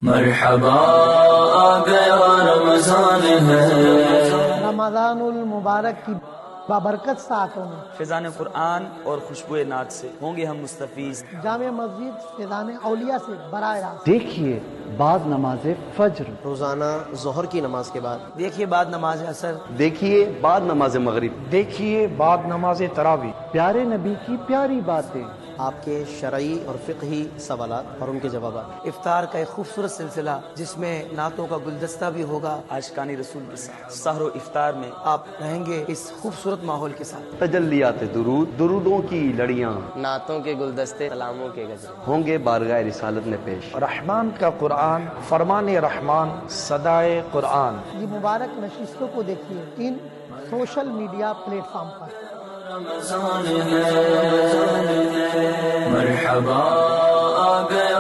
مرحبا آ گیا رمضان ہے، رمضان المبارک کی بابرکت ساعتوں میں فیضان قرآن اور خوشبو نات سے ہوں گے ہم مستفیض۔ جامع مسجد فیضان اولیاء سے براہ راست دیکھیے بعد نماز فجر، روزانہ ظہر کی نماز کے بعد، دیکھیے بعد نماز عصر، دیکھیے بعد نماز مغرب، دیکھیے بعد نماز تراویح، پیارے نبی کی پیاری باتیں، آپ کے شرعی اور فقہی سوالات اور ان کے جوابات، افطار کا ایک خوبصورت سلسلہ جس میں نعتوں کا گلدستہ بھی ہوگا، عاشقان رسول کے ساتھ سحر و افطار میں آپ رہیں گے اس خوبصورت ماحول کے ساتھ۔ تجلیات درود، درودوں کی لڑیاں نعتوں کے گلدستے، کلاموں کے غزل ہوں گے بارگاہ رسالت میں پیش۔ رحمان کا قرآن، فرمان رحمان، صدائے قرآن۔ یہ مبارک نشستوں کو دیکھیے ان سوشل میڈیا پلیٹ فارم پر۔ رمضان ہے، مرحبا آ گیا